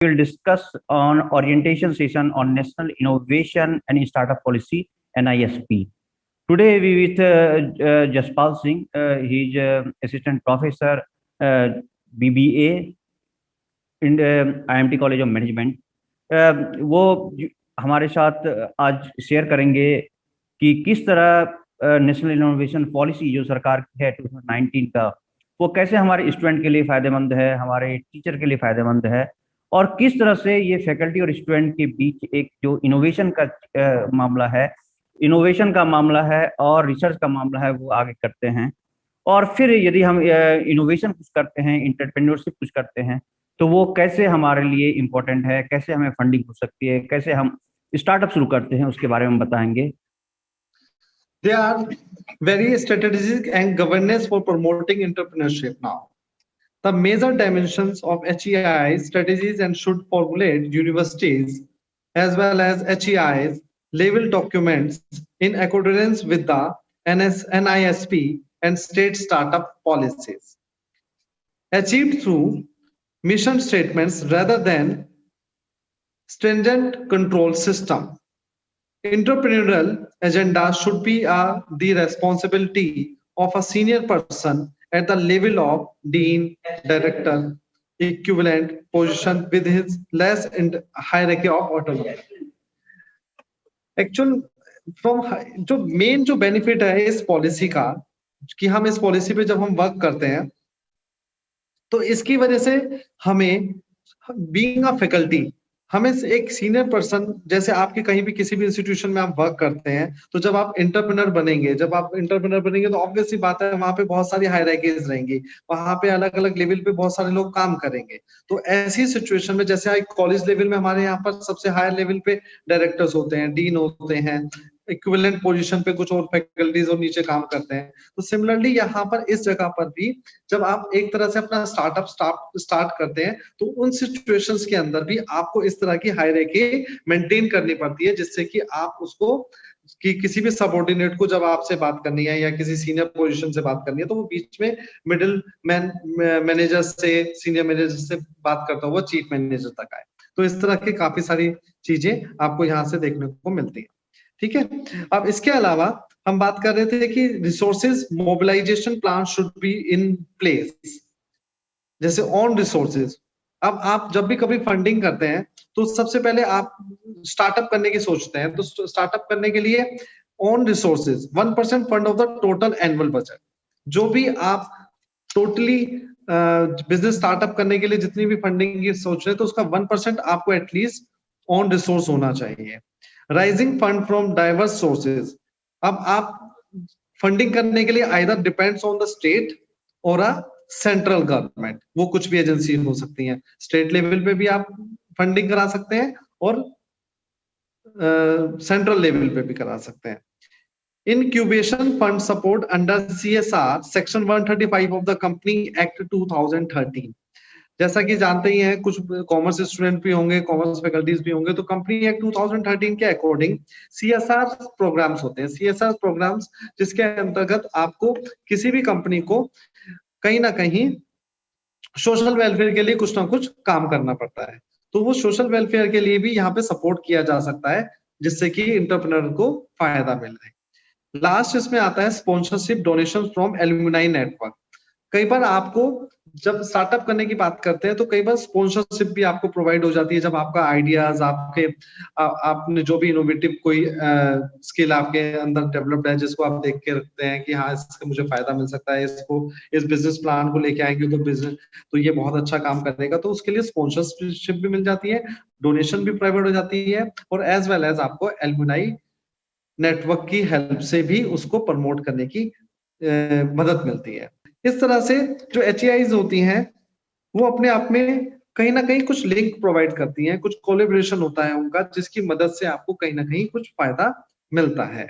We will discuss on orientation session on National Innovation and Startup Policy (NISP). Today we with Jaspal Singh. He is assistant professor BBA in IMT College of Management. वो हमारे साथ आज share करेंगे कि किस तरह national innovation policy जो सरकार की है 2019 का, वो कैसे हमारे स्टूडेंट के लिए फायदेमंद है, हमारे टीचर के लिए फायदेमंद है, और किस तरह से ये फैकल्टी और स्टूडेंट के बीच एक जो इनोवेशन का मामला है, इनोवेशन का मामला है और रिसर्च का मामला है, वो आगे करते हैं। और फिर यदि हम इनोवेशन कुछ करते हैं, इंटरप्रेन्योरशिप कुछ करते हैं, तो वो कैसे हमारे लिए इम्पोर्टेंट है, कैसे हमें फंडिंग हो सकती है, कैसे हम स्टार्टअप शुरू करते हैं, उसके बारे में बताएंगे। There are various strategies and governance for promoting entrepreneurship now. The major dimensions of HEI strategies and should formulate universities as well as HEI's level documents in accordance with the NISP and state startup policies. Achieved through mission statements rather than stringent control system. Entrepreneurial agenda should be the responsibility of a senior person at the level of dean, director, equivalent position with his less in hierarchy of autonomy. Actual from जो main जो benefit है इस policy का, कि हम इस policy पे जब हम वर्क करते हैं तो इसकी वजह से हमें बीइंग अ फैकल्टी, हमें एक सीनियर पर्सन, जैसे आपके कहीं भी किसी भी इंस्टीट्यूशन में आप वर्क करते हैं, तो जब आप इंटरप्रेन्योर बनेंगे तो ऑब्वियस सी बात है वहां पे बहुत सारी हायरार्कीज रहेंगी, वहां पे अलग अलग लेवल पे बहुत सारे लोग काम करेंगे। तो ऐसी सिचुएशन में जैसे कॉलेज लेवल में हमारे यहाँ पर सबसे हायर लेवल पे डायरेक्टर्स होते हैं, डीन होते हैं, इक्विवेलेंट पोजीशन पे कुछ और फैकल्टीज और नीचे काम करते हैं। तो सिमिलरली यहाँ पर इस जगह पर भी जब आप एक तरह से अपना स्टार्टअप स्टार्ट करते हैं तो उन सिचुएशंस के अंदर भी आपको इस तरह की हायरार्की मेंटेन करनी पड़ती है, जिससे कि आप उसको कि किसी भी सबऑर्डिनेट को जब आपसे बात करनी है या किसी सीनियर पोजीशन से बात करनी है तो वो बीच में मिडिल मैनेजर से, सीनियर मैनेजर से बात करता हुआ चीफ मैनेजर तक आए। तो इस तरह की काफी सारी चीजें आपको यहाँ से देखने को मिलती है। ठीक है, अब इसके अलावा हम बात कर रहे थे कि resources mobilization plan should be in place, जैसे ऑन रिसोर्सेज। अब आप जब भी कभी फंडिंग करते हैं तो सबसे पहले आप स्टार्टअप करने की सोचते हैं, तो स्टार्टअप करने के लिए on resources 1% fund of the total annual budget, जो भी आप टोटली बिजनेस स्टार्टअप करने के लिए जितनी भी फंडिंग की सोच रहे हैं तो उसका 1% आपको एटलीस्ट ऑन रिसोर्स होना चाहिए। Rising fund from diverse sources, अब आप फंडिंग करने के लिए either depends on the state और अ सेंट्रल गवर्नमेंट, वो कुछ भी एजेंसी हो सकती हैं, स्टेट लेवल पे भी आप फंडिंग करा सकते हैं और सेंट्रल लेवल पे भी करा सकते हैं। Incubation fund support under CSR section 135 of the Company Act 2013, जैसा कि जानते ही हैं, कुछ कॉमर्स स्टूडेंट भी होंगे, कॉमर्स फैकल्टीज भी होंगे, तो कंपनी एक्ट 2013 के अकॉर्डिंग सीएसआर प्रोग्राम्स होते हैं। सीएसआर प्रोग्राम्स जिसके अंतर्गत आपको किसी भी कंपनी को कहीं ना कहीं सोशल वेलफेयर के लिए कुछ ना कुछ काम करना पड़ता है, तो वो सोशल वेलफेयर के लिए भी यहाँ पे सपोर्ट किया जा सकता है, जिससे कि इंटरप्रेन्योर को फायदा मिल रहा है। लास्ट इसमें आता है sponsorship donation from alumni network. कई बार आपको जब स्टार्टअप करने की बात करते हैं तो कई बार स्पॉन्सरशिप भी आपको प्रोवाइड हो जाती है, जब आपका आइडियाज, आपने जो भी इनोवेटिव कोई स्किल आपके अंदर डेवलप्ड है जिसको आप देख के रखते हैं कि हाँ इससे मुझे फायदा मिल सकता है, इसको इस बिजनेस प्लान को लेके आएंगे तो ये बहुत अच्छा काम करेगा, तो उसके लिए स्पॉन्सरशिप भी मिल जाती है, डोनेशन भी प्रोवाइड हो जाती है, और एज वेल एज आपको एलुमनाई नेटवर्क की हेल्प से भी उसको प्रमोट करने की मदद मिलती है। इस तरह से जो HEIs होती हैं वो अपने आप में कहीं ना कहीं कुछ लिंक प्रोवाइड करती हैं, कुछ कोलैबोरेशन होता है उनका, जिसकी मदद से आपको कहीं ना कहीं कुछ फायदा मिलता है।